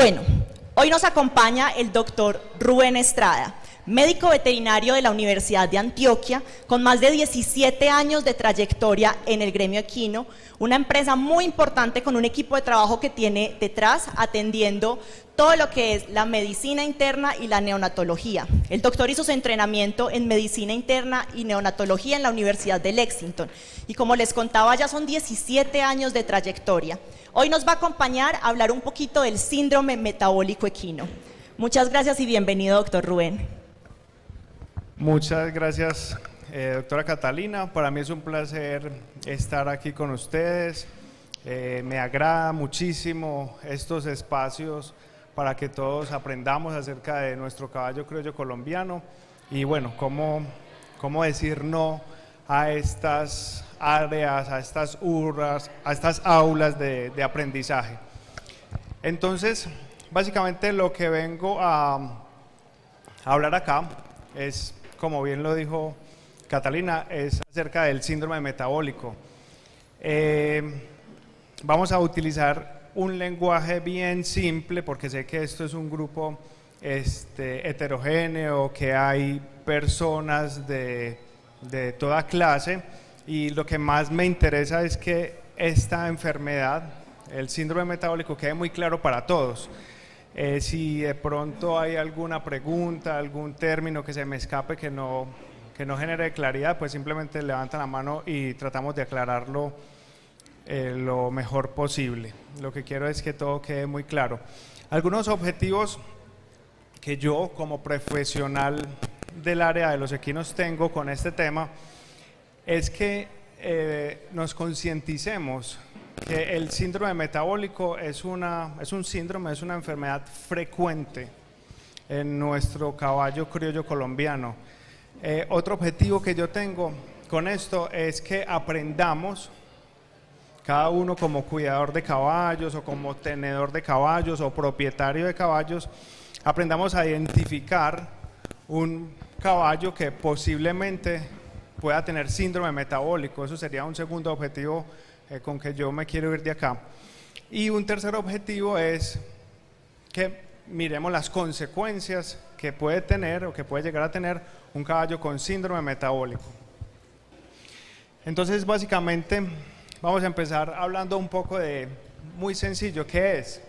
Bueno, hoy nos acompaña el doctor Rubén Estrada, médico veterinario de la Universidad de Antioquia, con más de 17 años de trayectoria en el gremio equino, una empresa muy importante con un equipo de trabajo que tiene detrás atendiendo todo lo que es la medicina interna y la neonatología. El doctor hizo su entrenamiento en medicina interna y neonatología en la Universidad de Lexington y, como les contaba, ya son 17 años de trayectoria. Hoy nos va a acompañar a hablar un poquito del síndrome metabólico equino. Muchas gracias y bienvenido, doctor Rubén. Muchas gracias, doctora Catalina. Para mí es un placer estar aquí con ustedes. Me agrada muchísimo estos espacios para que todos aprendamos acerca de nuestro caballo criollo colombiano y bueno, cómo decir no a estas áreas, a estas aulas de aprendizaje. Entonces, básicamente lo que vengo a hablar acá es, como bien lo dijo Catalina, es acerca del síndrome metabólico. Vamos a utilizar un lenguaje bien simple porque sé que esto es un grupo heterogéneo, que hay personas de toda clase y lo que más me interesa es que esta enfermedad, el síndrome metabólico, quede muy claro para todos. Si de pronto hay alguna pregunta, algún término que se me escape que no genere claridad, pues simplemente levantan la mano y tratamos de aclararlo lo mejor posible. Lo que quiero es que todo quede muy claro. Algunos objetivos que yo como profesional del área de los equinos tengo con este tema es que nos concienticemos que el síndrome metabólico es una enfermedad frecuente en nuestro caballo criollo colombiano. Otro objetivo que yo tengo con esto es que aprendamos, cada uno como cuidador de caballos o como tenedor de caballos o propietario de caballos, aprendamos a identificar un caballo que posiblemente pueda tener síndrome metabólico. Eso sería un segundo objetivo con que yo me quiero ir de acá. Y un tercer objetivo es que miremos las consecuencias que puede tener o que puede llegar a tener un caballo con síndrome metabólico. Entonces, básicamente, vamos a empezar hablando un poco de, muy sencillo, ¿qué es?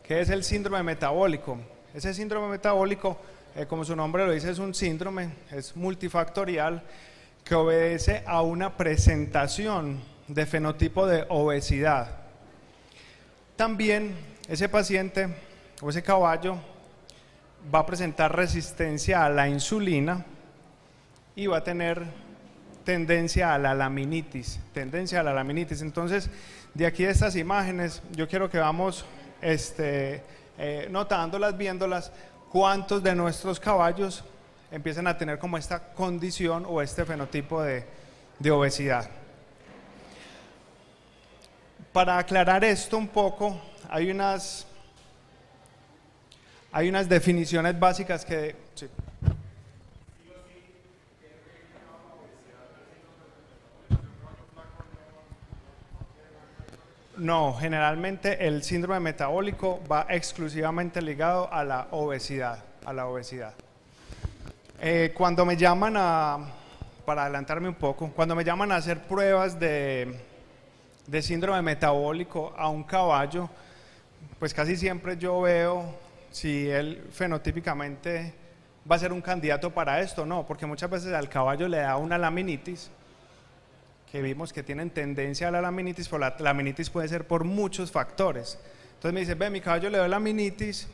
¿Qué es el síndrome metabólico? Ese síndrome metabólico, como su nombre lo dice, es un síndrome, es multifactorial, que obedece a una presentación de fenotipo de obesidad. También ese paciente o ese caballo va a presentar resistencia a la insulina y va a tener tendencia a la laminitis. Entonces, de aquí de estas imágenes, yo quiero que vamos notándolas, viéndolas, cuántos de nuestros caballos empiezan a tener como esta condición o este fenotipo de obesidad. Para aclarar esto un poco, hay unas definiciones básicas que... Sí. No, generalmente el síndrome metabólico va exclusivamente ligado a la obesidad. Cuando me llaman para adelantarme un poco, cuando me llaman a hacer pruebas de síndrome metabólico a un caballo, pues casi siempre yo veo si él fenotípicamente va a ser un candidato para esto o no, porque muchas veces al caballo le da una laminitis, que vimos que tienen tendencia a la laminitis, pero la laminitis puede ser por muchos factores. Entonces me dice, ve, mi caballo le dio laminitis,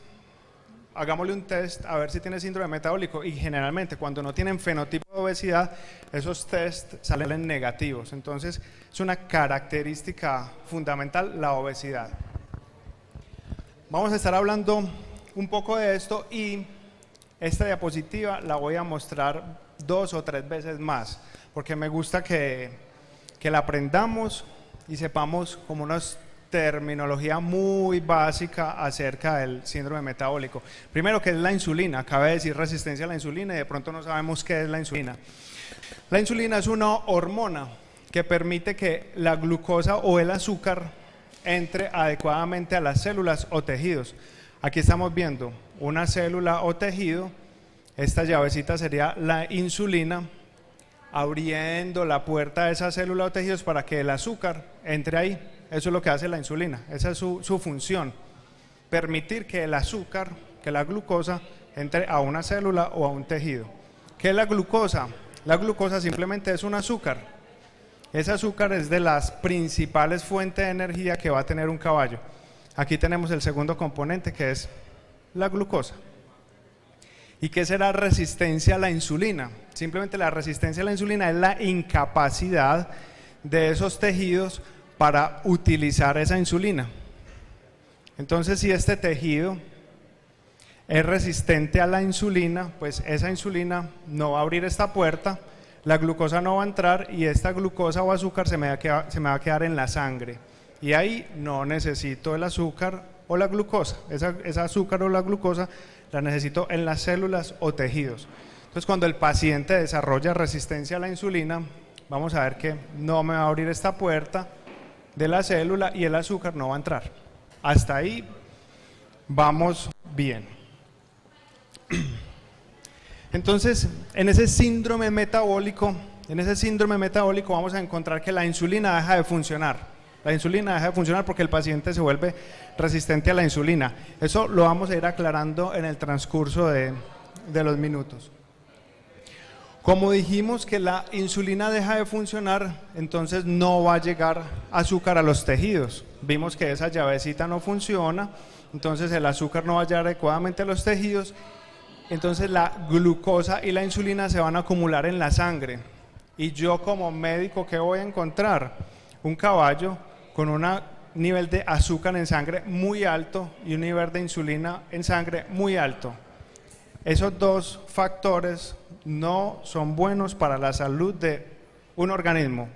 hagámosle un test a ver si tiene síndrome metabólico, y generalmente cuando no tienen fenotipo de obesidad, esos test salen negativos. Entonces es una característica fundamental la obesidad. Vamos a estar hablando un poco de esto y esta diapositiva la voy a mostrar 2 o 3 veces más, porque me gusta que la aprendamos y sepamos como una terminología muy básica acerca del síndrome metabólico. Primero, ¿qué es la insulina? Acaba de decir resistencia a la insulina y de pronto no sabemos qué es la insulina. La insulina es una hormona que permite que la glucosa o el azúcar entre adecuadamente a las células o tejidos. Aquí estamos viendo una célula o tejido, esta llavecita sería la insulina, abriendo la puerta de esa célula o tejidos para que el azúcar entre ahí. Eso es lo que hace la insulina, esa es su función, permitir que el azúcar, que la glucosa, entre a una célula o a un tejido. ¿Qué es la glucosa? La glucosa simplemente es un azúcar. Ese azúcar es de las principales fuentes de energía que va a tener un caballo. Aquí tenemos el segundo componente, que es la glucosa. ¿Y qué será resistencia a la insulina? Simplemente la resistencia a la insulina es la incapacidad de esos tejidos para utilizar esa insulina. Entonces, si este tejido es resistente a la insulina, pues esa insulina no va a abrir esta puerta, la glucosa no va a entrar y esta glucosa o azúcar se me va a quedar en la sangre. Y ahí no necesito el azúcar o la glucosa, esa azúcar o la glucosa la necesito en las células o tejidos. Entonces, cuando el paciente desarrolla resistencia a la insulina, vamos a ver que no me va a abrir esta puerta de la célula y el azúcar no va a entrar. Hasta ahí vamos bien. Entonces, en ese síndrome metabólico vamos a encontrar que la insulina deja de funcionar. La insulina deja de funcionar porque el paciente se vuelve resistente a la insulina. Eso lo vamos a ir aclarando en el transcurso de los minutos. Como dijimos que la insulina deja de funcionar, entonces no va a llegar azúcar a los tejidos. Vimos que esa llavecita no funciona, entonces el azúcar no va a llegar adecuadamente a los tejidos. Entonces la glucosa y la insulina se van a acumular en la sangre. Y yo como médico, ¿qué voy a encontrar? Un caballo con un nivel de azúcar en sangre muy alto y un nivel de insulina en sangre muy alto. Esos dos factores no son buenos para la salud de un organismo.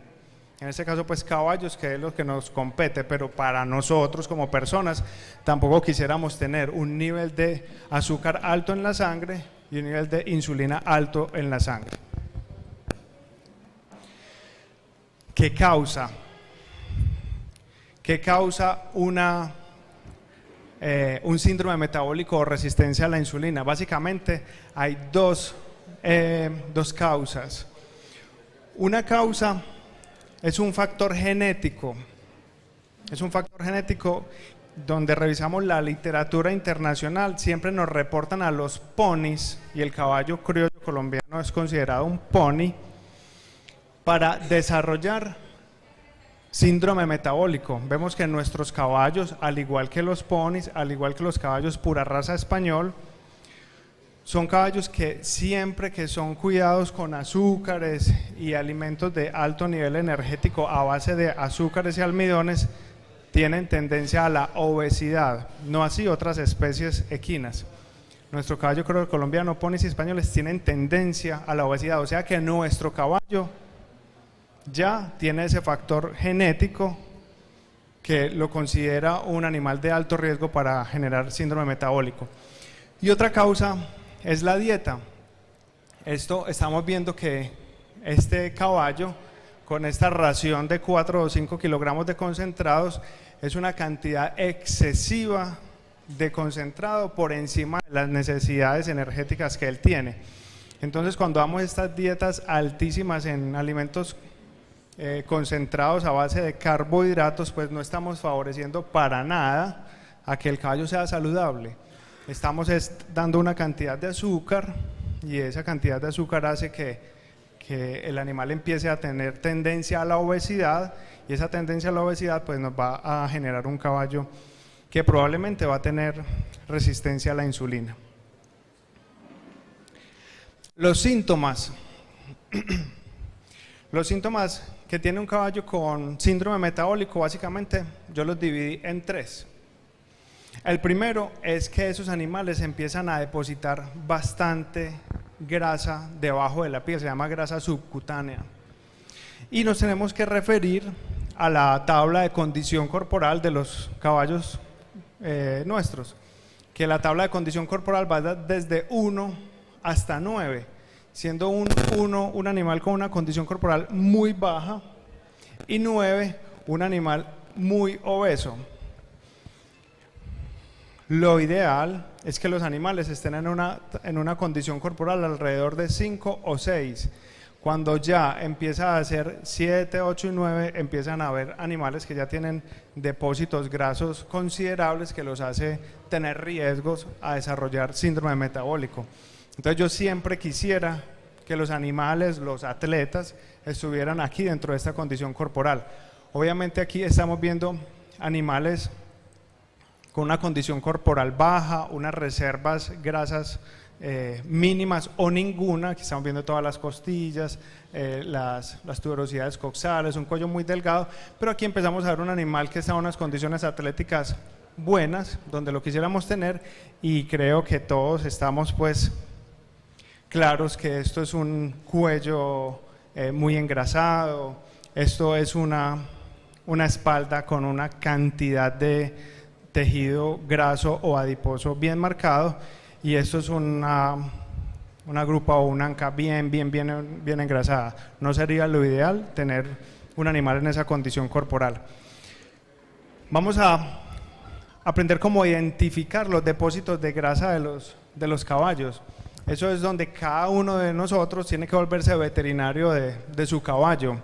En este caso, pues caballos, que es lo que nos compete, pero para nosotros como personas tampoco quisiéramos tener un nivel de azúcar alto en la sangre y un nivel de insulina alto en la sangre. ¿Qué causa? ¿Qué causa un síndrome metabólico o resistencia a la insulina? Básicamente hay dos causas. Una causa es un factor genético. Es un factor genético donde revisamos la literatura internacional, siempre nos reportan a los ponis, y el caballo criollo colombiano es considerado un pony, para desarrollar síndrome metabólico. Vemos que nuestros caballos, al igual que los ponis, al igual que los caballos pura raza español, son caballos que siempre que son cuidados con azúcares y alimentos de alto nivel energético a base de azúcares y almidones, tienen tendencia a la obesidad, no así otras especies equinas. Nuestro caballo criollo colombiano, ponis y españoles, tienen tendencia a la obesidad, o sea que nuestro caballo ya tiene ese factor genético que lo considera un animal de alto riesgo para generar síndrome metabólico. Y otra causa es la dieta. Esto estamos viendo que este caballo, con esta ración de 4 o 5 kilogramos de concentrados, es una cantidad excesiva de concentrado por encima de las necesidades energéticas que él tiene. Entonces, cuando damos estas dietas altísimas en alimentos concentrados a base de carbohidratos, pues no estamos favoreciendo para nada a que el caballo sea saludable. Estamos dando una cantidad de azúcar, y esa cantidad de azúcar hace que el animal empiece a tener tendencia a la obesidad, y esa tendencia a la obesidad pues nos va a generar un caballo que probablemente va a tener resistencia a la insulina. Los síntomas. Los síntomas que tiene un caballo con síndrome metabólico, básicamente yo los dividí en 3. El primero es que esos animales empiezan a depositar bastante grasa debajo de la piel, se llama grasa subcutánea. Y nos tenemos que referir a la tabla de condición corporal de los caballos nuestros, que la tabla de condición corporal va desde 1 hasta 9, siendo 1 un animal con una condición corporal muy baja y 9 un animal muy obeso. Lo ideal es que los animales estén en una condición corporal alrededor de 5 o 6. Cuando ya empieza a ser 7, 8 y 9, empiezan a haber animales que ya tienen depósitos grasos considerables que los hace tener riesgos a desarrollar síndrome metabólico. Entonces yo siempre quisiera que los animales, los atletas, estuvieran aquí dentro de esta condición corporal. Obviamente aquí estamos viendo animales con una condición corporal baja, unas reservas grasas mínimas o ninguna. Aquí estamos viendo todas las costillas, las tuberosidades coxales, un cuello muy delgado, pero aquí empezamos a ver un animal que está en unas condiciones atléticas buenas, donde lo quisiéramos tener, y creo que todos estamos pues claros que esto es un cuello muy engrasado, esto es una espalda con una cantidad de tejido graso o adiposo bien marcado, y esto es una grupa o una anca bien engrasada. No sería lo ideal tener un animal en esa condición corporal. Vamos a aprender cómo identificar los depósitos de grasa de los caballos. Eso es donde cada uno de nosotros tiene que volverse veterinario de su caballo.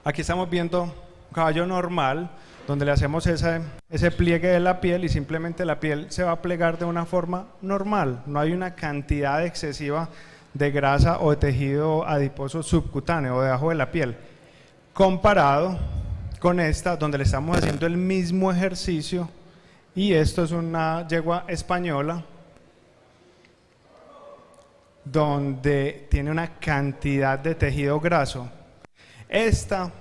Aquí estamos viendo un caballo normal, donde le hacemos ese pliegue de la piel y simplemente la piel se va a plegar de una forma normal. No hay una cantidad excesiva de grasa o de tejido adiposo subcutáneo o debajo de la piel, comparado con esta, donde le estamos haciendo el mismo ejercicio, y esto es una yegua española, donde tiene una cantidad de tejido graso.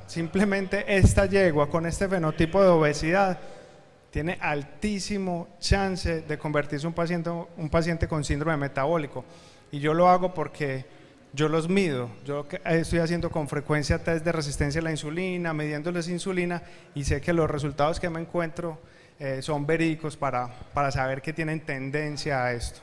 Simplemente esta yegua con este fenotipo de obesidad tiene altísimo chance de convertirse en un paciente con síndrome metabólico, y yo lo hago porque yo los mido. Yo estoy haciendo con frecuencia test de resistencia a la insulina, midiéndoles insulina, y sé que los resultados que me encuentro son verídicos para saber que tienen tendencia a esto.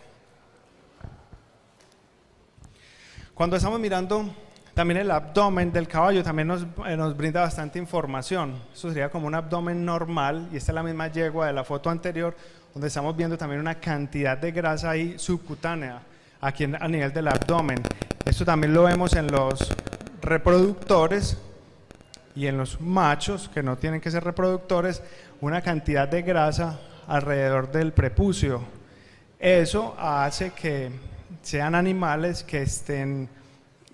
Cuando estamos mirando también el abdomen del caballo, también nos brinda bastante información. Esto sería como un abdomen normal, y esta es la misma yegua de la foto anterior, donde estamos viendo también una cantidad de grasa ahí subcutánea, aquí a nivel del abdomen. Esto también lo vemos en los reproductores y en los machos, que no tienen que ser reproductores, una cantidad de grasa alrededor del prepucio. Eso hace que sean animales que estén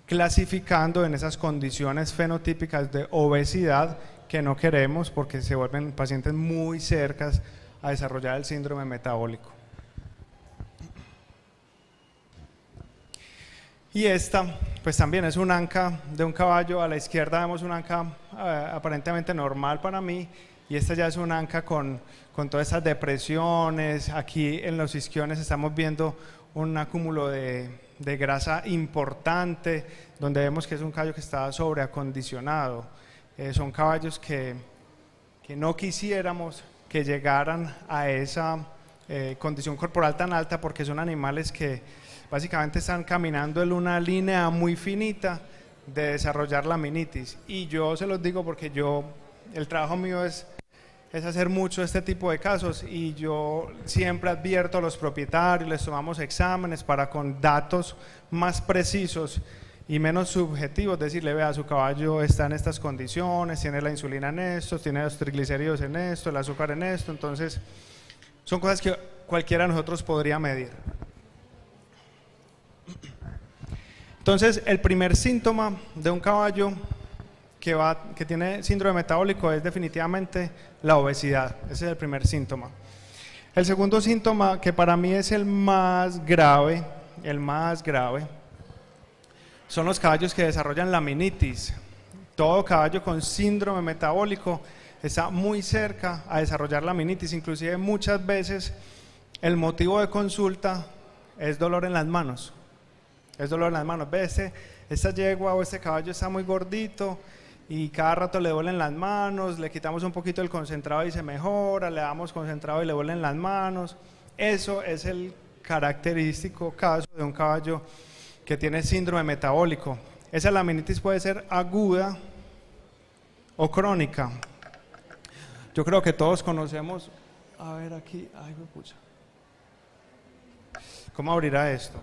clasificando en esas condiciones fenotípicas de obesidad que no queremos, porque se vuelven pacientes muy cercas a desarrollar el síndrome metabólico. Y esta pues también es un anca de un caballo. A la izquierda vemos un anca aparentemente normal para mí, y esta ya es un anca con todas estas depresiones. Aquí en los isquiones estamos viendo un acúmulo de grasa importante, donde vemos que es un caballo que está sobreacondicionado. Son caballos que no quisiéramos que llegaran a esa condición corporal tan alta, porque son animales que básicamente están caminando en una línea muy finita de desarrollar la minitis. Y yo se los digo porque el trabajo mío es hacer mucho este tipo de casos, y yo siempre advierto a los propietarios, les tomamos exámenes para, con datos más precisos y menos subjetivos, decirle: vea, su caballo está en estas condiciones, tiene la insulina en esto, tiene los triglicéridos en esto, el azúcar en esto. Entonces son cosas que cualquiera de nosotros podría medir. Entonces el primer síntoma de un caballo que tiene síndrome metabólico es definitivamente la obesidad. Ese es el primer síntoma. El segundo síntoma, que para mí es el más grave, son los caballos que desarrollan la minitis. Todo caballo con síndrome metabólico está muy cerca a desarrollar la minitis. Inclusive muchas veces el motivo de consulta es dolor en las manos. Ve, esta yegua o este caballo está muy gordito y cada rato le duelen las manos, le quitamos un poquito el concentrado y se mejora, le damos concentrado y le duelen las manos. Eso es el característico caso de un caballo que tiene síndrome metabólico. Esa laminitis puede ser aguda o crónica. Yo creo que todos conocemos a ver aquí, ay, me pucha. ¿Cómo abrirá esto?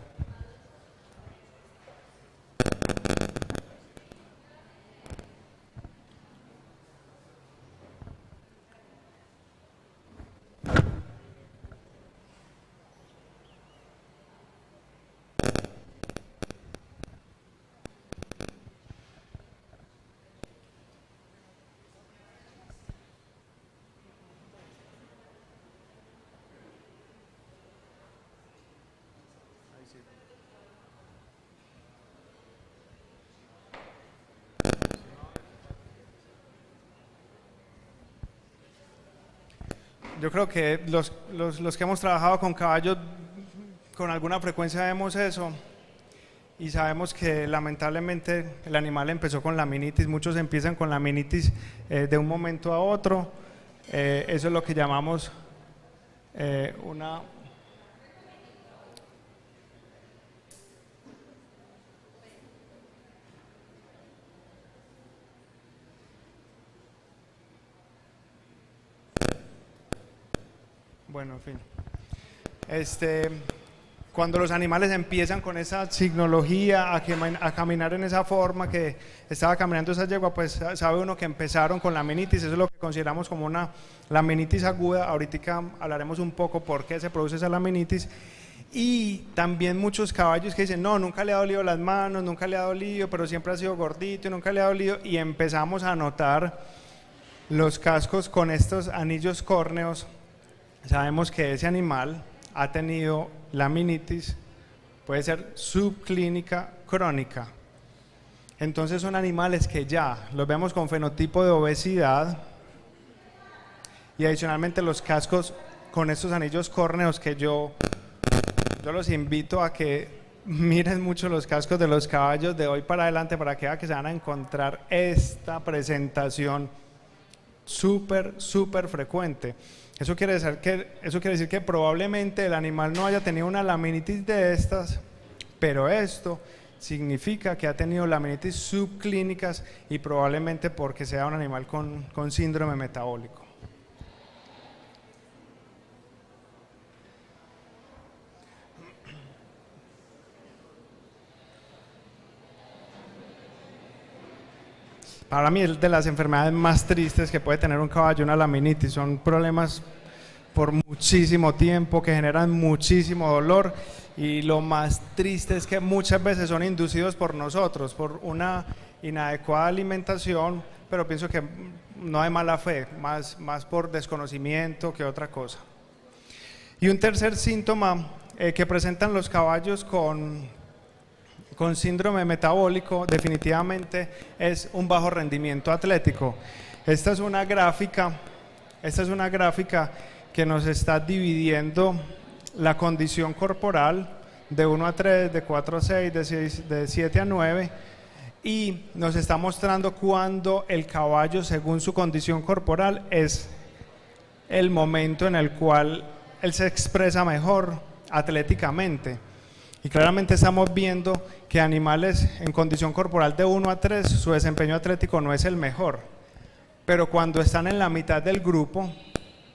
Yo creo que los que hemos trabajado con caballos con alguna frecuencia vemos eso y sabemos que lamentablemente el animal empezó con laminitis, muchos empiezan con laminitis de un momento a otro, eso es lo que llamamos una... Bueno, en fin. Cuando los animales empiezan con esa signología a caminar en esa forma que estaba caminando esa yegua, pues sabe uno que empezaron con laminitis, eso es lo que consideramos como una laminitis aguda. Ahorita hablaremos un poco por qué se produce esa laminitis. Y también muchos caballos que dicen, no, nunca le ha dolido las manos, nunca le ha dolido, pero siempre ha sido gordito y nunca le ha dolido, y empezamos a notar los cascos con estos anillos córneos. Sabemos que ese animal ha tenido laminitis, puede ser subclínica crónica. Entonces son animales que ya los vemos con fenotipo de obesidad y adicionalmente los cascos con estos anillos córneos que yo los invito a que miren mucho los cascos de los caballos de hoy para adelante para que vean que se van a encontrar esta presentación súper frecuente. Eso quiere decir que probablemente el animal no haya tenido una laminitis de estas, pero esto significa que ha tenido laminitis subclínicas y probablemente porque sea un animal con síndrome metabólico. Para mí es de las enfermedades más tristes que puede tener un caballo, una laminitis. Son problemas por muchísimo tiempo que generan muchísimo dolor y lo más triste es que muchas veces son inducidos por nosotros, por una inadecuada alimentación, pero pienso que no hay mala fe, más por desconocimiento que otra cosa. Y un tercer síntoma que presentan los caballos con síndrome metabólico definitivamente es un bajo rendimiento atlético. Esta es una gráfica que nos está dividiendo la condición corporal de 1 a 3, de 4 a 6, de 7 a 9 y nos está mostrando cuándo el caballo, según su condición corporal, es el momento en el cual él se expresa mejor atléticamente. Y claramente estamos viendo que animales en condición corporal de 1 a 3, su desempeño atlético no es el mejor. Pero cuando están en la mitad del grupo,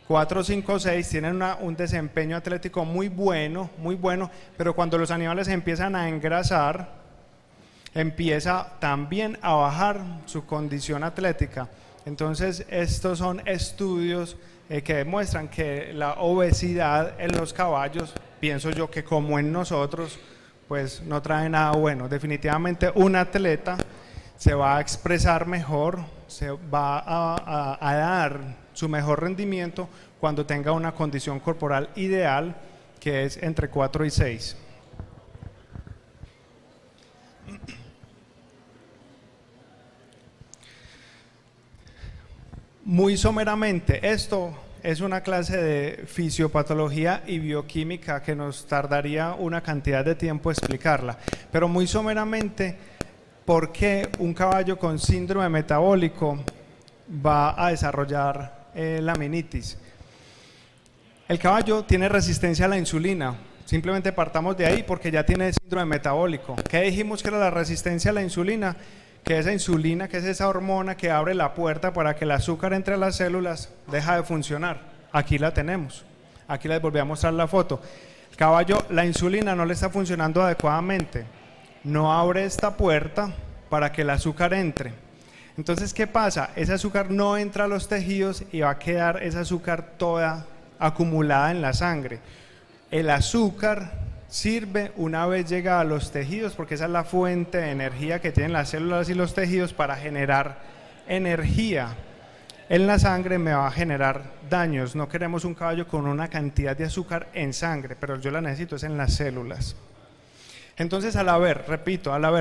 4, 5, 6, tienen un desempeño atlético muy bueno, pero cuando los animales empiezan a engrasar, empieza también a bajar su condición atlética. Entonces, estos son estudios que demuestran que la obesidad en los caballos, pienso yo que como en nosotros, pues no trae nada bueno. Definitivamente un atleta se va a expresar mejor, se va a dar su mejor rendimiento cuando tenga una condición corporal ideal, que es entre 4 y 6. Muy someramente, esto es una clase de fisiopatología y bioquímica que nos tardaría una cantidad de tiempo explicarla, pero muy someramente, ¿por qué un caballo con síndrome metabólico va a desarrollar laminitis? El caballo tiene resistencia a la insulina, simplemente partamos de ahí porque ya tiene síndrome metabólico. ¿Qué dijimos que era la resistencia a la insulina? Que esa insulina, que es esa hormona que abre la puerta para que el azúcar entre a las células, deja de funcionar. Aquí la tenemos. Aquí les volví a mostrar la foto. El caballo, la insulina no le está funcionando adecuadamente. No abre esta puerta para que el azúcar entre. Entonces, ¿qué pasa? Ese azúcar no entra a los tejidos y va a quedar ese azúcar toda acumulada en la sangre. El azúcar sirve una vez llega a los tejidos, porque esa es la fuente de energía que tienen las células y los tejidos para generar energía. En la sangre me va a generar daños. No queremos un caballo con una cantidad de azúcar en sangre, pero yo la necesito es en las células. Entonces, al haber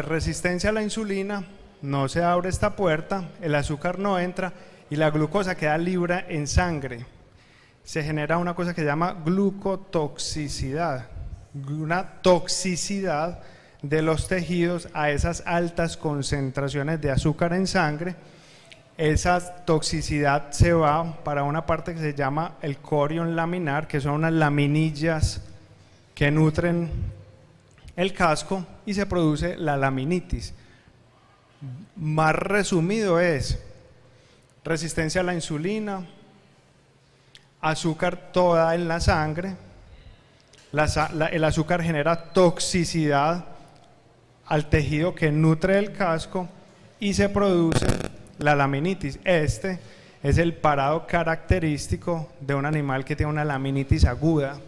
resistencia a la insulina, no se abre esta puerta, el azúcar no entra y la glucosa queda libre en sangre. Se genera una cosa que se llama glucotoxicidad, una toxicidad de los tejidos a esas altas concentraciones de azúcar en sangre. Esa toxicidad se va para una parte que se llama el corion laminar, que son unas laminillas que nutren el casco y se produce la laminitis. Más resumido es resistencia a la insulina, azúcar toda en la sangre, el azúcar genera toxicidad al tejido que nutre el casco y se produce la laminitis. Este es el parado característico de un animal que tiene una laminitis aguda,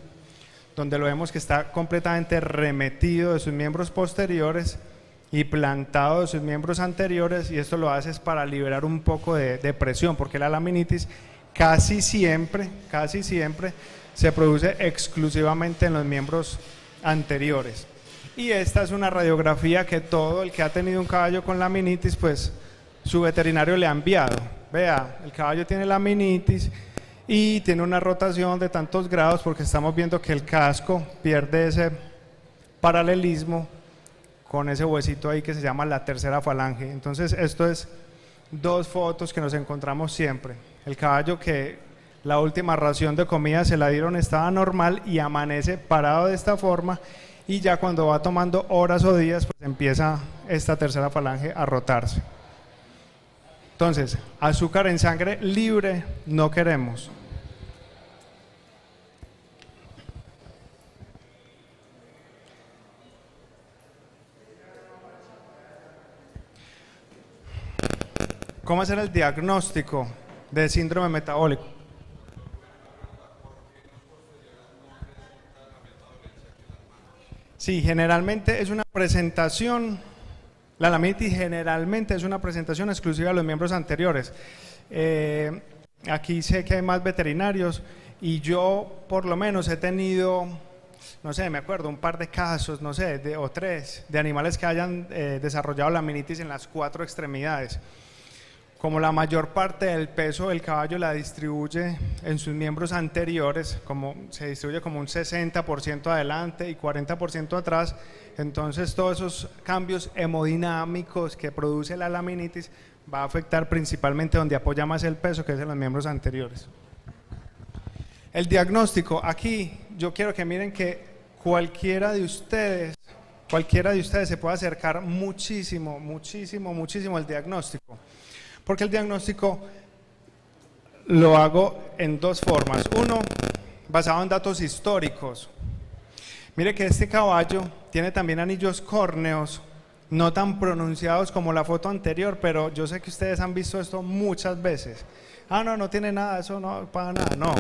donde lo vemos que está completamente remetido de sus miembros posteriores y plantado de sus miembros anteriores, y esto lo hace es para liberar un poco de presión, porque la laminitis casi siempre se produce exclusivamente en los miembros anteriores. Y esta es una radiografía que todo el que ha tenido un caballo con laminitis, pues su veterinario le ha enviado. Vea, el caballo tiene laminitis y tiene una rotación de tantos grados porque estamos viendo que el casco pierde ese paralelismo con ese huesito ahí que se llama la tercera falange. Entonces esto es dos fotos que nos encontramos siempre. El caballo que la última ración de comida se la dieron estaba normal y amanece parado de esta forma, y ya cuando va tomando horas o días pues empieza esta tercera falange a rotarse. Entonces, azúcar en sangre libre no queremos. ¿Cómo hacer el diagnóstico de síndrome metabólico? Sí, generalmente es una presentación, la laminitis generalmente es una presentación exclusiva de los miembros anteriores. Aquí sé que hay más veterinarios y yo por lo menos he tenido, no sé, me acuerdo, un par de casos, no sé, o tres, de animales que hayan desarrollado laminitis en las 4 extremidades. Como la mayor parte del peso del caballo la distribuye en sus miembros anteriores, como se distribuye como un 60% adelante y 40% atrás, entonces todos esos cambios hemodinámicos que produce la laminitis va a afectar principalmente donde apoya más el peso, que es en los miembros anteriores. El diagnóstico, aquí yo quiero que miren que cualquiera de ustedes se puede acercar muchísimo al diagnóstico. Porque el diagnóstico lo hago en dos formas. Uno, basado en datos históricos. Mire que este caballo tiene también anillos córneos, no tan pronunciados como la foto anterior, pero yo sé que ustedes han visto esto muchas veces. Ah, no tiene nada, eso no para nada. No,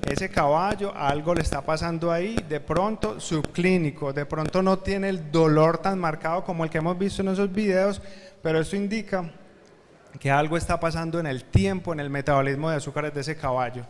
ese caballo algo le está pasando ahí, de pronto subclínico, de pronto no tiene el dolor tan marcado como el que hemos visto en esos videos, pero esto indica que algo está pasando en el tiempo, en el metabolismo de azúcares de ese caballo.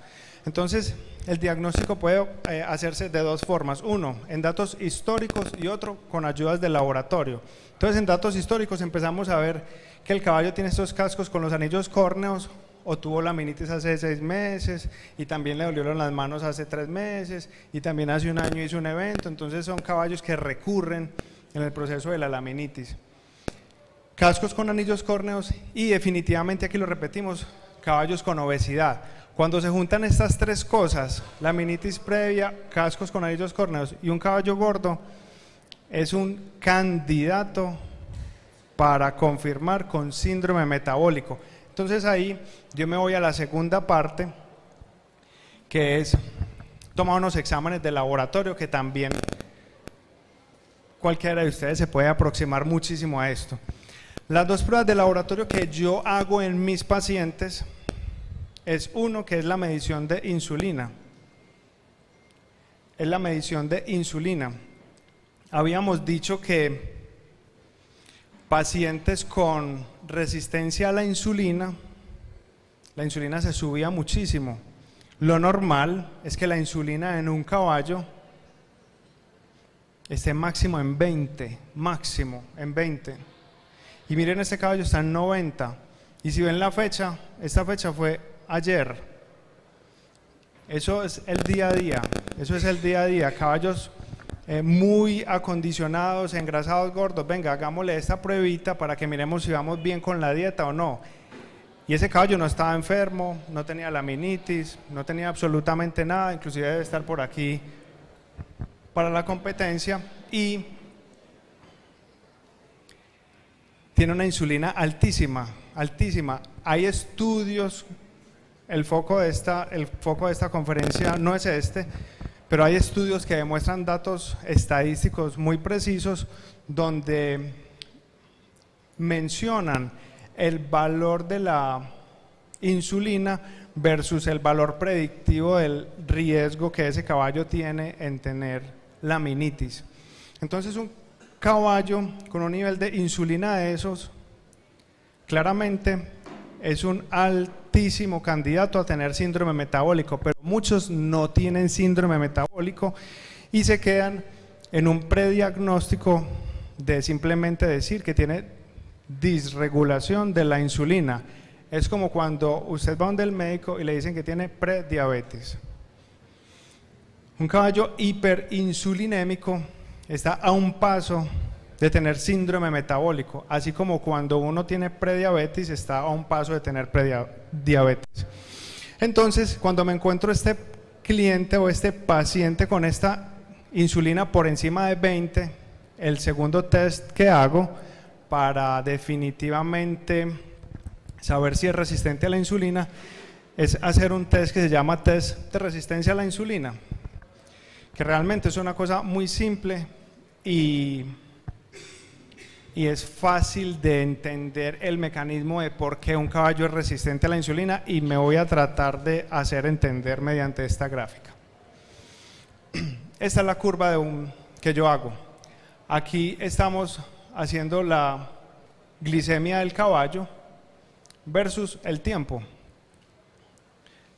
Entonces, el diagnóstico puede hacerse de dos formas. Uno, en datos históricos, y otro, con ayudas del laboratorio. Entonces, en datos históricos empezamos a ver que el caballo tiene estos cascos con los anillos córneos, o tuvo laminitis hace 6 meses, y también le dolieron las manos hace 3 meses, y también hace un año hizo un evento. Entonces, son caballos que recurren en el proceso de la laminitis. Cascos con anillos córneos y definitivamente, aquí lo repetimos, caballos con obesidad. Cuando se juntan estas tres cosas, laminitis previa, cascos con anillos córneos y un caballo gordo, es un candidato para confirmar con síndrome metabólico. Entonces ahí yo me voy a la segunda parte, que es tomar unos exámenes de laboratorio, que también cualquiera de ustedes se puede aproximar muchísimo a esto. Las dos pruebas de laboratorio que yo hago en mis pacientes es uno que es la medición de insulina. Es la medición de insulina. Habíamos dicho que pacientes con resistencia a la insulina se subía muchísimo. Lo normal es que la insulina en un caballo esté máximo en 20, máximo en 20. Y miren, este caballo está en 90. Y si ven la fecha, esta fecha fue ayer. Eso es el día a día, eso es el día a día. Caballos muy acondicionados, engrasados, gordos. Venga, hagámosle esta pruebita para que miremos si vamos bien con la dieta o no. Y ese caballo no estaba enfermo, no tenía laminitis, no tenía absolutamente nada, inclusive debe estar por aquí para la competencia, y tiene una insulina altísima, altísima. Hay estudios, el foco de esta conferencia no es este, pero hay estudios que demuestran datos estadísticos muy precisos donde mencionan el valor de la insulina versus el valor predictivo del riesgo que ese caballo tiene en tener laminitis. Entonces, un caballo con un nivel de insulina de esos claramente es un altísimo candidato a tener síndrome metabólico, pero muchos no tienen síndrome metabólico y se quedan en un prediagnóstico de simplemente decir que tiene disregulación de la insulina. Es como cuando usted va donde el médico y le dicen que tiene prediabetes. Un caballo hiperinsulinémico está a un paso de tener síndrome metabólico, así como cuando uno tiene prediabetes está a un paso de tener prediabetes. Entonces, cuando me encuentro este cliente o este paciente con esta insulina por encima de 20, el segundo test que hago para definitivamente saber si es resistente a la insulina es hacer un test que se llama test de resistencia a la insulina, que realmente es una cosa muy simple y es fácil de entender el mecanismo de por qué un caballo es resistente a la insulina, y me voy a tratar de hacer entender mediante esta gráfica. Esta es la curva que yo hago. Aquí estamos haciendo la glicemia del caballo versus el tiempo.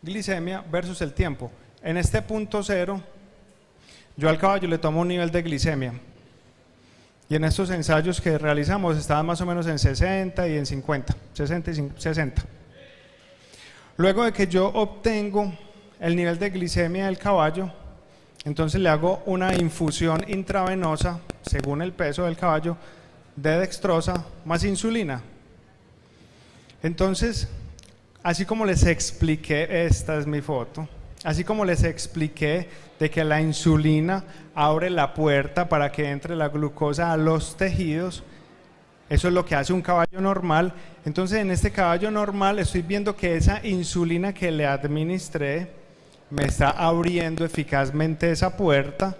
Glicemia versus el tiempo. En este punto cero, yo al caballo le tomo un nivel de glicemia. Y en estos ensayos que realizamos estaban más o menos en 60 y en 50, 60 y 60. Luego de que yo obtengo el nivel de glicemia del caballo, entonces le hago una infusión intravenosa, según el peso del caballo, de dextrosa más insulina. Entonces, así como les expliqué, esta es mi foto, así como les expliqué de que la insulina abre la puerta para que entre la glucosa a los tejidos, eso es lo que hace un caballo normal. Entonces, en este caballo normal estoy viendo que esa insulina que le administré me está abriendo eficazmente esa puerta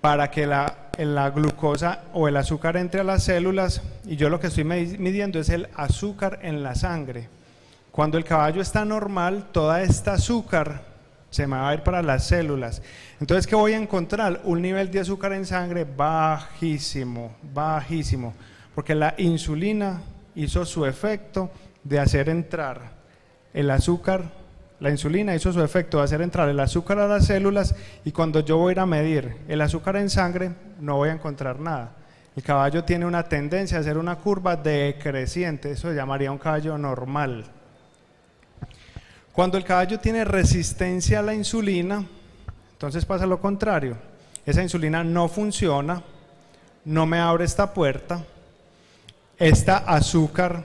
para que la glucosa o el azúcar entre a las células, y yo lo que estoy midiendo es el azúcar en la sangre. Cuando el caballo está normal, toda esta azúcar se me va a ir para las células. Entonces, ¿qué voy a encontrar? Un nivel de azúcar en sangre bajísimo, bajísimo, porque la insulina hizo su efecto de hacer entrar el azúcar. La insulina hizo su efecto de hacer entrar el azúcar a las células, y cuando yo voy a ir a medir el azúcar en sangre no voy a encontrar nada. El caballo tiene una tendencia a hacer una curva decreciente, eso se llamaría un caballo normal. Cuando el caballo tiene resistencia a la insulina, entonces pasa lo contrario. Esa insulina no funciona, no me abre esta puerta, esta azúcar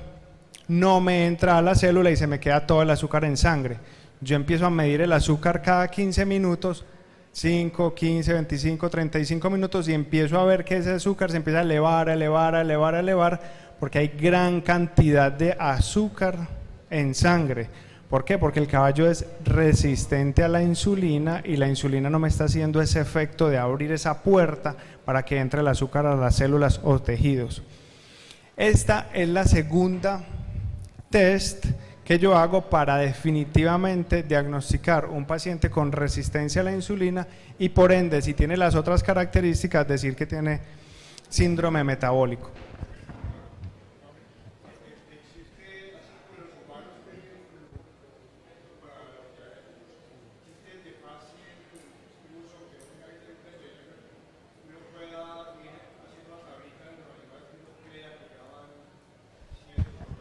no me entra a la célula y se me queda todo el azúcar en sangre. Yo empiezo a medir el azúcar cada 15 minutos, 5, 15, 25, 35 minutos, y empiezo a ver que ese azúcar se empieza a elevar, a elevar, a elevar, a elevar, porque hay gran cantidad de azúcar en sangre. ¿Por qué? Porque el caballo es resistente a la insulina y la insulina no me está haciendo ese efecto de abrir esa puerta para que entre el azúcar a las células o tejidos. Esta es la segunda test que yo hago para definitivamente diagnosticar un paciente con resistencia a la insulina y por ende, si tiene las otras características, decir que tiene síndrome metabólico.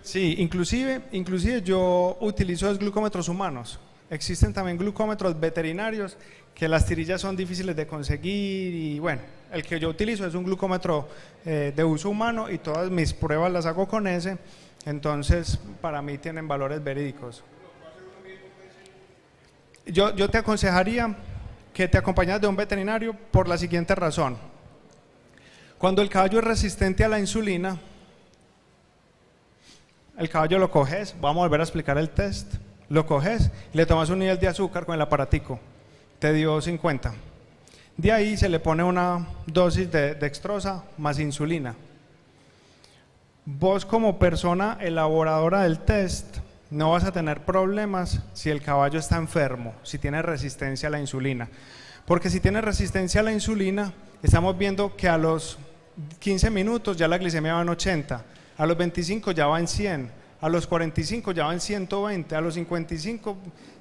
Sí, inclusive yo utilizo los glucómetros humanos. Existen también glucómetros veterinarios que las tirillas son difíciles de conseguir y bueno, el que yo utilizo es un glucómetro de uso humano y todas mis pruebas las hago con ese, entonces para mí tienen valores verídicos. Yo te aconsejaría que te acompañes de un veterinario por la siguiente razón. Cuando el caballo es resistente a la insulina, el caballo lo coges, vamos a volver a explicar el test, lo coges y le tomas un nivel de azúcar con el aparatico, te dio 50. De ahí se le pone una dosis de dextrosa más insulina. Vos como persona elaboradora del test no vas a tener problemas si el caballo está enfermo, si tiene resistencia a la insulina. Porque si tiene resistencia a la insulina, estamos viendo que a los 15 minutos ya la glicemia va en 80. A los 25 ya va en 100, a los 45 ya va en 120, a los 55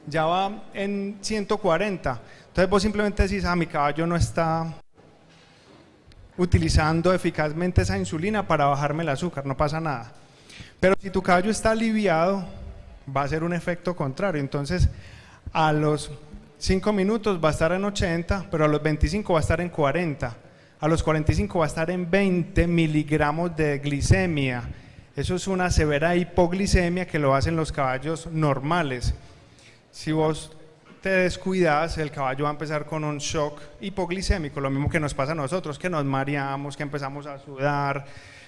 ya va en 140. Entonces vos simplemente decís, mi caballo no está utilizando eficazmente esa insulina para bajarme el azúcar, no pasa nada. Pero si tu caballo está aliviado, va a ser un efecto contrario. Entonces a los 5 minutos va a estar en 80, pero a los 25 va a estar en 40. A los 45 va a estar en 20 miligramos de glicemia. Eso es una severa hipoglicemia que lo hacen los caballos normales. Si vos te descuidas, el caballo va a empezar con un shock hipoglicémico, lo mismo que nos pasa a nosotros, que nos mareamos, que empezamos a sudar,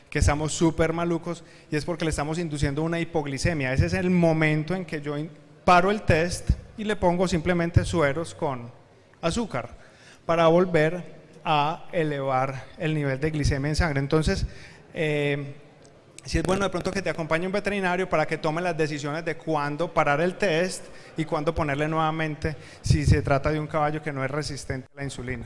que estamos súper malucos, y es porque le estamos induciendo una hipoglicemia. Ese es el momento en que yo paro el test y le pongo simplemente sueros con azúcar para volver a elevar el nivel de glicemia en sangre. Entonces, sí es bueno de pronto que te acompañe un veterinario para que tome las decisiones de cuándo parar el test y cuándo ponerle nuevamente si se trata de un caballo que no es resistente a la insulina.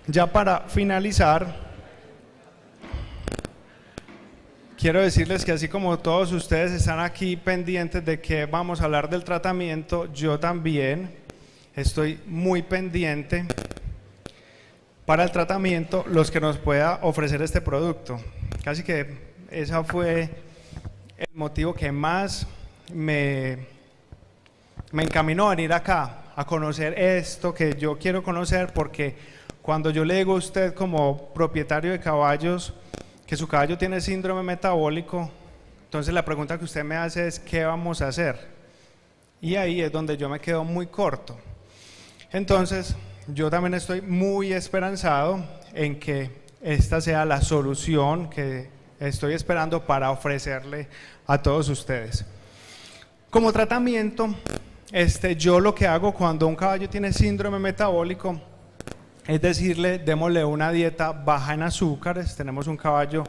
Ya para finalizar, quiero decirles que así como todos ustedes están aquí pendientes de que vamos a hablar del tratamiento, yo también estoy muy pendiente para el tratamiento, los que nos pueda ofrecer este producto. Casi que ese fue el motivo que más me encaminó a venir acá, a conocer esto que yo quiero conocer, porque cuando yo le digo a usted como propietario de caballos que su caballo tiene síndrome metabólico, entonces la pregunta que usted me hace es ¿qué vamos a hacer? Y ahí es donde yo me quedo muy corto. Entonces yo también estoy muy esperanzado en que esta sea la solución que estoy esperando para ofrecerle a todos ustedes. Como tratamiento, yo lo que hago cuando un caballo tiene síndrome metabólico es decirle, démosle una dieta baja en azúcares. Tenemos un caballo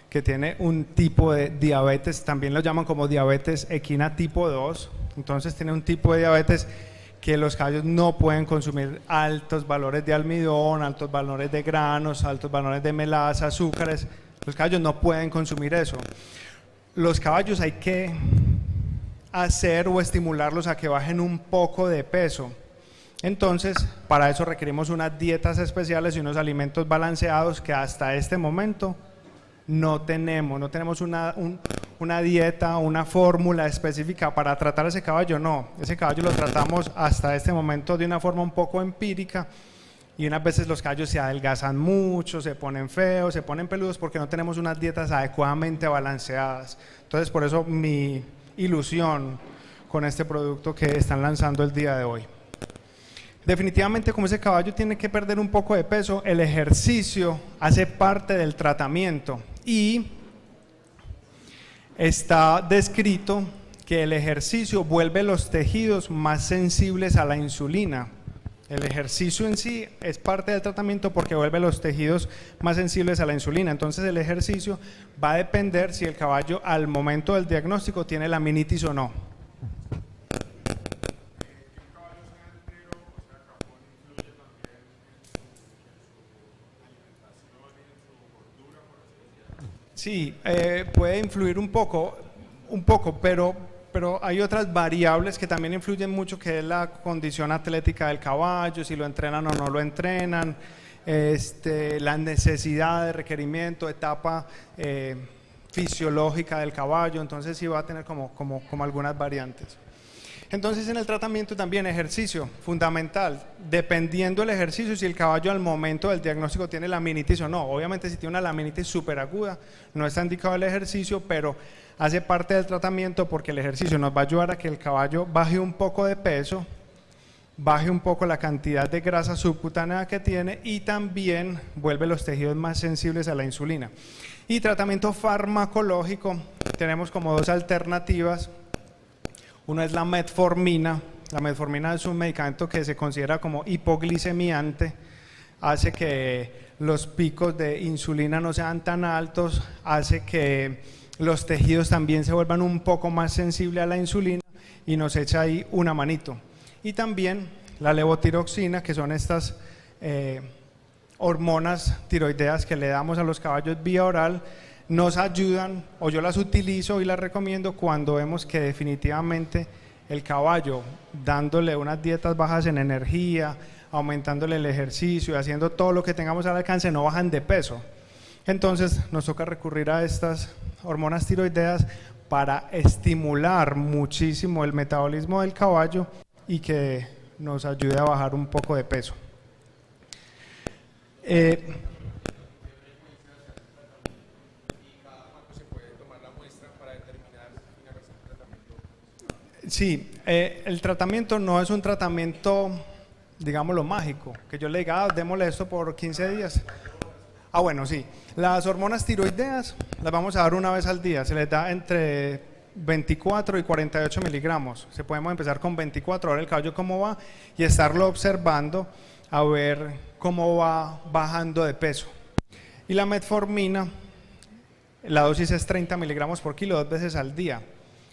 que tiene un tipo de diabetes, también lo llaman como diabetes equina tipo 2, entonces tiene un tipo de diabetes que los caballos no pueden consumir altos valores de almidón, altos valores de granos, altos valores de melaza, azúcares. Los caballos no pueden consumir eso. Los caballos hay que hacer o estimularlos a que bajen un poco de peso. Entonces, para eso requerimos unas dietas especiales y unos alimentos balanceados que hasta este momento no tenemos una dieta, una fórmula específica para tratar a ese caballo, no. Ese caballo lo tratamos hasta este momento de una forma un poco empírica y unas veces los caballos se adelgazan mucho, se ponen feos, se ponen peludos porque no tenemos unas dietas adecuadamente balanceadas. Entonces, por eso mi ilusión con este producto que están lanzando el día de hoy. Definitivamente, como ese caballo tiene que perder un poco de peso, el ejercicio hace parte del tratamiento y está descrito que el ejercicio vuelve los tejidos más sensibles a la insulina. El ejercicio en sí es parte del tratamiento porque vuelve los tejidos más sensibles a la insulina. Entonces el ejercicio va a depender si el caballo al momento del diagnóstico tiene laminitis o no. Sí, puede influir un poco, pero hay otras variables que también influyen mucho, que es la condición atlética del caballo, si lo entrenan o no lo entrenan, la necesidad de requerimiento, etapa fisiológica del caballo, entonces sí va a tener como algunas variantes. Entonces en el tratamiento también ejercicio, fundamental, dependiendo del ejercicio si el caballo al momento del diagnóstico tiene laminitis o no. Obviamente si tiene una laminitis súper aguda no está indicado el ejercicio, pero hace parte del tratamiento porque el ejercicio nos va a ayudar a que el caballo baje un poco de peso, baje un poco la cantidad de grasa subcutánea que tiene y también vuelve los tejidos más sensibles a la insulina. Y tratamiento farmacológico, tenemos como dos alternativas. Una es la metformina. La metformina es un medicamento que se considera como hipoglicemiante, hace que los picos de insulina no sean tan altos, hace que los tejidos también se vuelvan un poco más sensibles a la insulina y nos echa ahí una manito. Y también la levotiroxina, que son estas hormonas tiroideas que le damos a los caballos vía oral, nos ayudan, o yo las utilizo y las recomiendo cuando vemos que definitivamente el caballo, dándole unas dietas bajas en energía, aumentándole el ejercicio, haciendo todo lo que tengamos al alcance, no bajan de peso. Entonces nos toca recurrir a estas hormonas tiroideas para estimular muchísimo el metabolismo del caballo y que nos ayude a bajar un poco de peso. Sí, el tratamiento no es un tratamiento, digámoslo, mágico, que yo le diga, démosle esto por 15 días. Bueno, sí, las hormonas tiroideas las vamos a dar una vez al día, se les da entre 24 y 48 miligramos, podemos empezar con 24, a ver el caballo cómo va y estarlo observando a ver cómo va bajando de peso. Y la metformina, la dosis es 30 miligramos por kilo, 2 veces al día.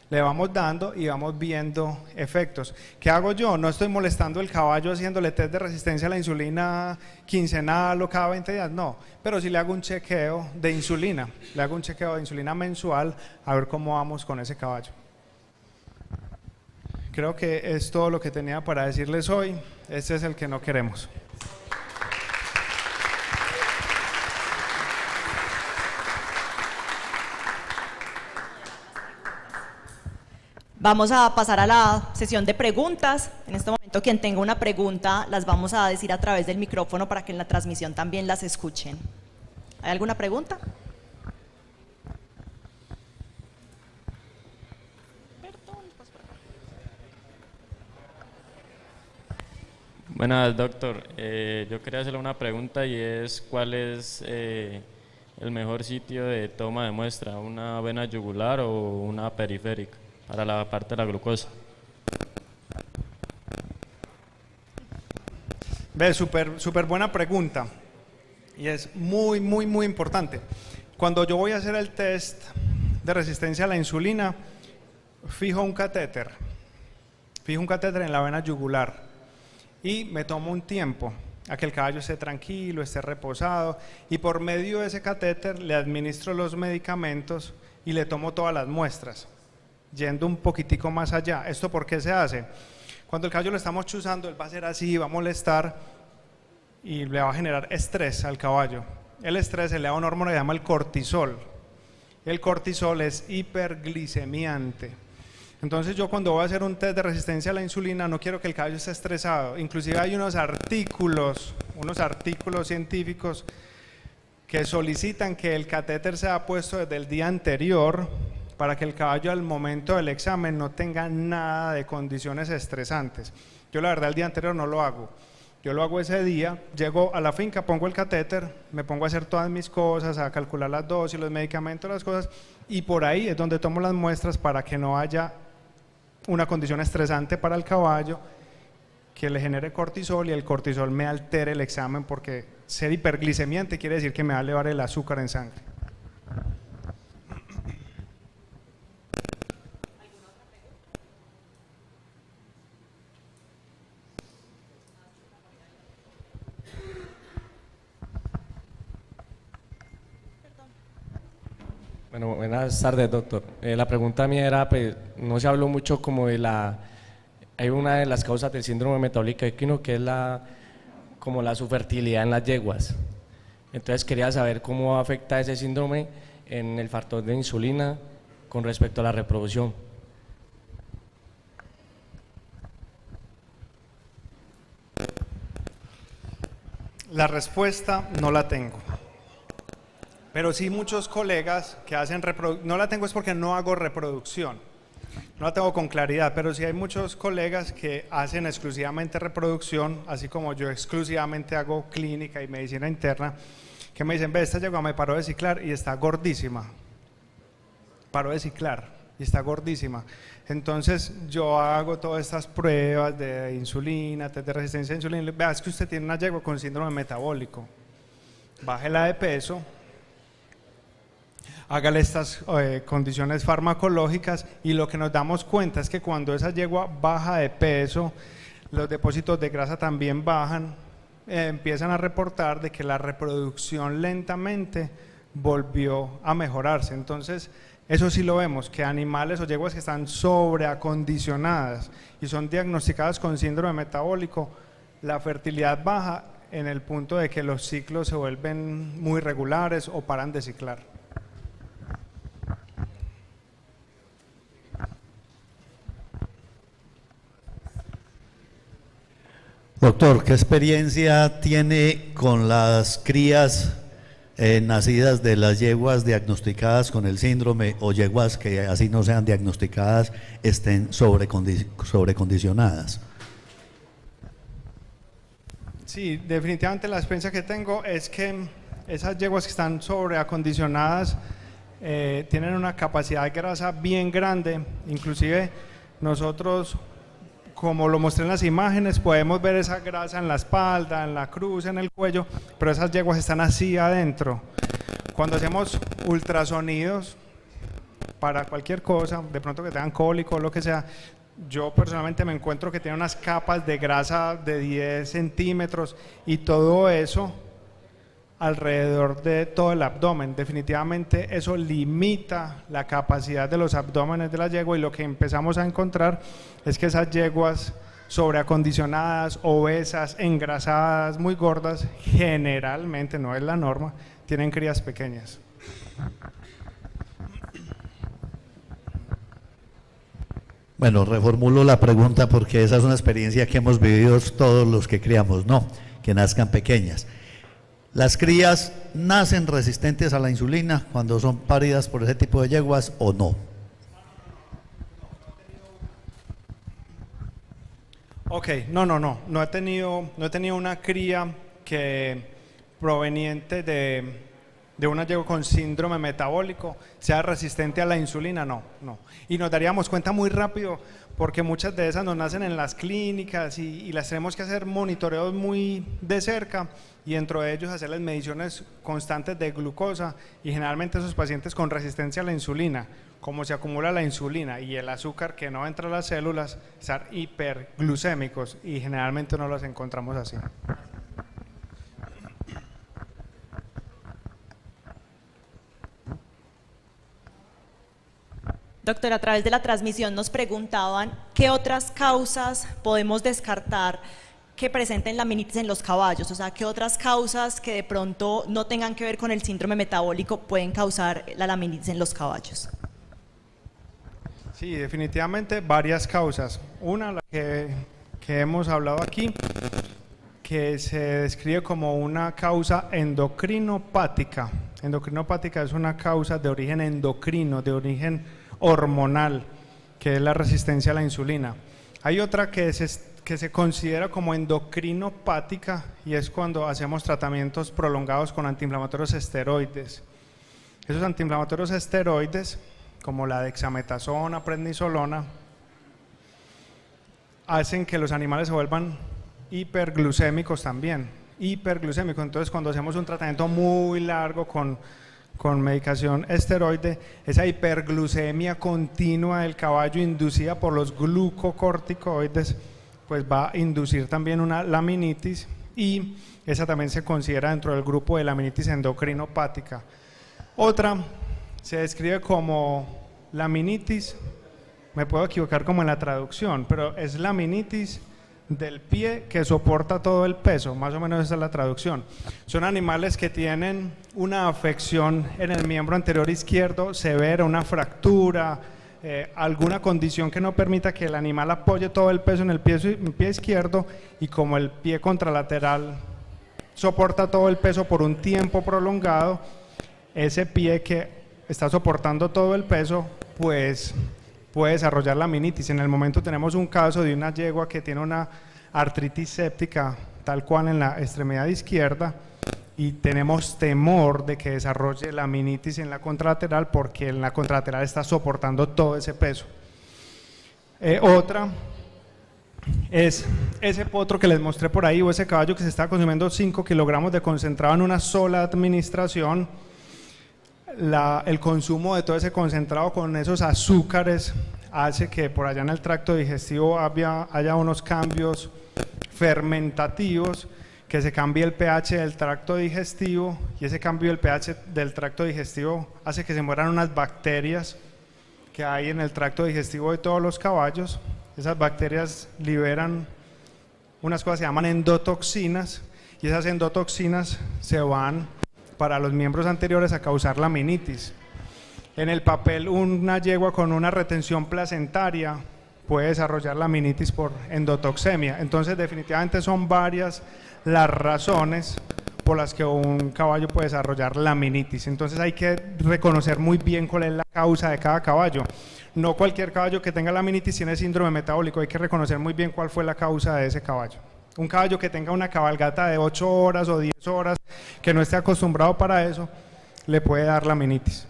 Le vamos dando y vamos viendo efectos. ¿Qué hago yo? No estoy molestando el caballo haciéndole test de resistencia a la insulina quincenal o cada 20 días, no. Pero sí le hago un chequeo de insulina, le hago un chequeo de insulina mensual a ver cómo vamos con ese caballo. Creo que es todo lo que tenía para decirles hoy. Este es el que no queremos. Vamos a pasar a la sesión de preguntas. En este momento, quien tenga una pregunta, las vamos a decir a través del micrófono para que en la transmisión también las escuchen. ¿Hay alguna pregunta? Buenas, doctor. Yo quería hacerle una pregunta y es ¿cuál es el mejor sitio de toma de muestra? ¿Una vena yugular o una periférica para la parte de la glucosa? Ve, súper buena pregunta y es muy importante. Cuando yo voy a hacer el test de resistencia a la insulina, fijo un catéter en la vena yugular y me tomo un tiempo a que el caballo esté tranquilo, esté reposado, y por medio de ese catéter le administro los medicamentos y le tomo todas las muestras, yendo un poquitico más allá. ¿Esto por qué se hace? Cuando el caballo lo estamos chuzando, él va a hacer así, va a molestar y le va a generar estrés al caballo. El estrés se le da una hormona que se llama el cortisol. El cortisol es hiperglicemiante. Entonces yo cuando voy a hacer un test de resistencia a la insulina no quiero que el caballo esté estresado. Inclusive hay unos artículos científicos que solicitan que el catéter sea puesto desde el día anterior para que el caballo al momento del examen no tenga nada de condiciones estresantes. Yo la verdad el día anterior no lo hago. Yo lo hago ese día, llego a la finca, pongo el catéter, me pongo a hacer todas mis cosas, a calcular las dosis, los medicamentos, las cosas, y por ahí es donde tomo las muestras para que no haya una condición estresante para el caballo que le genere cortisol y el cortisol me altere el examen, porque ser hiperglicemiante quiere decir que me va a elevar el azúcar en sangre. Bueno, buenas tardes, doctor. La pregunta mía era, pues, no se habló mucho como de hay una de las causas del síndrome metabólico equino que es como la subfertilidad en las yeguas. Entonces quería saber cómo afecta ese síndrome en el factor de insulina con respecto a la reproducción. La respuesta no la tengo. Pero sí muchos colegas que hacen reproducción, no la tengo es porque no hago reproducción, no la tengo con claridad, pero sí hay muchos colegas que hacen exclusivamente reproducción, así como yo exclusivamente hago clínica y medicina interna, que me dicen, ve, esta yegua me paró de ciclar y está gordísima, paró de ciclar y está gordísima. Entonces yo hago todas estas pruebas de insulina, test de resistencia a insulina, vea, es que usted tiene una yegua con síndrome metabólico, bájela de peso, hágale estas condiciones farmacológicas, y lo que nos damos cuenta es que cuando esa yegua baja de peso, los depósitos de grasa también bajan, empiezan a reportar de que la reproducción lentamente volvió a mejorarse. Entonces eso sí lo vemos, que animales o yeguas que están sobreacondicionadas y son diagnosticadas con síndrome metabólico, la fertilidad baja en el punto de que los ciclos se vuelven muy regulares o paran de ciclar. Doctor, ¿qué experiencia tiene con las crías nacidas de las yeguas diagnosticadas con el síndrome o yeguas que así no sean diagnosticadas estén sobrecondicionadas? Sí, definitivamente la experiencia que tengo es que esas yeguas que están sobreacondicionadas tienen una capacidad de grasa bien grande, inclusive nosotros, como lo mostré en las imágenes, podemos ver esa grasa en la espalda, en la cruz, en el cuello, pero esas yeguas están así adentro. Cuando hacemos ultrasonidos para cualquier cosa, de pronto que tengan cólico o lo que sea, yo personalmente me encuentro que tiene unas capas de grasa de 10 centímetros y todo eso alrededor de todo el abdomen. Definitivamente eso limita la capacidad de los abdómenes de la yegua, y lo que empezamos a encontrar es que esas yeguas sobreacondicionadas, obesas, engrasadas, muy gordas, generalmente, no es la norma, tienen crías pequeñas. Bueno, reformulo la pregunta porque esa es una experiencia que hemos vivido todos los que criamos, no, que nazcan pequeñas. ¿Las crías nacen resistentes a la insulina cuando son paridas por ese tipo de yeguas o no? Ok, no he tenido una cría que proveniente de una yegua con síndrome metabólico sea resistente a la insulina, no. Y nos daríamos cuenta muy rápido, porque muchas de esas nos nacen en las clínicas y las tenemos que hacer monitoreos muy de cerca, y dentro de ellos hacerles mediciones constantes de glucosa, y generalmente esos pacientes con resistencia a la insulina, como se acumula la insulina y el azúcar que no entra a las células, estar hiperglucémicos, y generalmente no los encontramos así. Doctor, a través de la transmisión nos preguntaban qué otras causas podemos descartar que presenten laminitis en los caballos, o sea, qué otras causas que de pronto no tengan que ver con el síndrome metabólico pueden causar la laminitis en los caballos. Sí, definitivamente varias causas. Una, la que hemos hablado aquí, que se describe como una causa endocrinopática. Endocrinopática es una causa de origen endocrino, de origen hormonal, que es la resistencia a la insulina. Hay otra que se considera como endocrinopática y es cuando hacemos tratamientos prolongados con antiinflamatorios esteroides. Esos antiinflamatorios esteroides, como la dexametasona, prednisolona, hacen que los animales se vuelvan hiperglucémicos también, hiperglucémicos. Entonces, cuando hacemos un tratamiento muy largo con medicación esteroide, esa hiperglucemia continua del caballo inducida por los glucocorticoides, pues va a inducir también una laminitis, y esa también se considera dentro del grupo de laminitis endocrinopática. Otra se describe como laminitis, me puedo equivocar como en la traducción, pero es laminitis del pie que soporta todo el peso, más o menos esa es la traducción. Son animales que tienen una afección en el miembro anterior izquierdo severa, una fractura, alguna condición que no permita que el animal apoye todo el peso en el pie izquierdo, y como el pie contralateral soporta todo el peso por un tiempo prolongado, ese pie que está soportando todo el peso pues puede desarrollar laminitis. En el momento tenemos un caso de una yegua que tiene una artritis séptica tal cual en la extremidad izquierda, y tenemos temor de que desarrolle laminitis en la contralateral porque en la contralateral está soportando todo ese peso. Otra es ese potro que les mostré por ahí, o ese caballo que se está consumiendo 5 kilogramos de concentrado en una sola administración. El consumo de todo ese concentrado con esos azúcares hace que por allá en el tracto digestivo haya unos cambios fermentativos, que se cambie el pH del tracto digestivo, y ese cambio del pH del tracto digestivo hace que se mueran unas bacterias que hay en el tracto digestivo de todos los caballos. Esas bacterias liberan unas cosas que se llaman endotoxinas, y esas endotoxinas se van para los miembros anteriores a causar laminitis. En el papel, una yegua con una retención placentaria puede desarrollar laminitis por endotoxemia. Entonces, definitivamente son varias las razones por las que un caballo puede desarrollar laminitis. Entonces hay que reconocer muy bien cuál es la causa de cada caballo. No cualquier caballo que tenga laminitis tiene síndrome metabólico, hay que reconocer muy bien cuál fue la causa de ese caballo. Un caballo que tenga una cabalgata de 8 horas o 10 horas, que no esté acostumbrado para eso, le puede dar laminitis.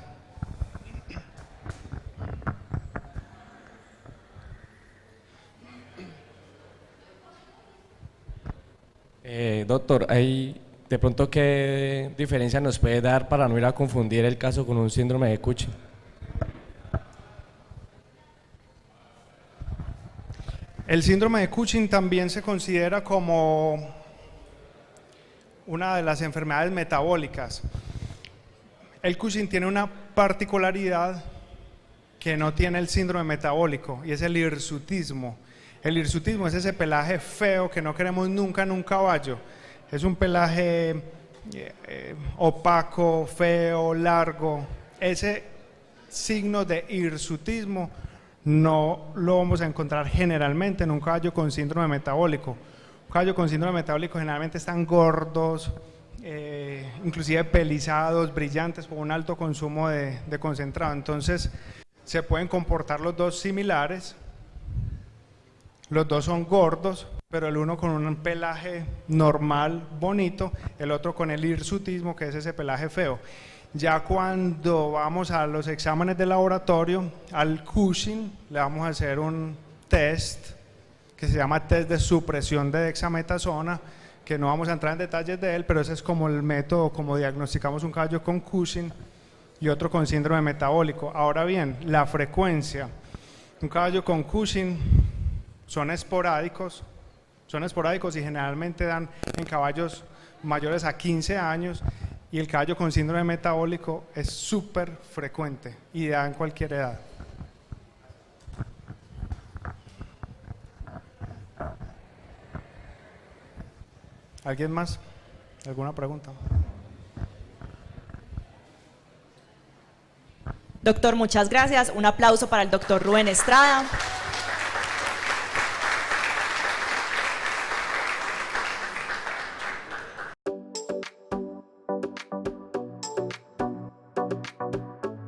Doctor, ¿de pronto qué diferencia nos puede dar para no ir a confundir el caso con un síndrome de Cushing? El síndrome de Cushing también se considera como una de las enfermedades metabólicas. El Cushing tiene una particularidad que no tiene el síndrome metabólico, y es el hirsutismo. El hirsutismo es ese pelaje feo que no queremos nunca en un caballo. Es un pelaje opaco, feo, largo. Ese signo de hirsutismo no lo vamos a encontrar generalmente en un caballo con síndrome metabólico. Un caballo con síndrome metabólico generalmente están gordos, inclusive pelizados, brillantes, por un alto consumo de concentrado. Entonces se pueden comportar los dos similares. Los dos son gordos, pero el uno con un pelaje normal, bonito, el otro con el hirsutismo, que es ese pelaje feo. Ya cuando vamos a los exámenes de laboratorio, al Cushing, le vamos a hacer un test que se llama test de supresión de dexametasona, que no vamos a entrar en detalles de él, pero ese es como el método como diagnosticamos un caballo con Cushing y otro con síndrome metabólico. Ahora bien, la frecuencia. Un caballo con Cushing son esporádicos y generalmente dan en caballos mayores a 15 años, y el caballo con síndrome metabólico es súper frecuente y da en cualquier edad. ¿Alguien más? ¿Alguna pregunta? Doctor, muchas gracias. Un aplauso para el doctor Rubén Estrada.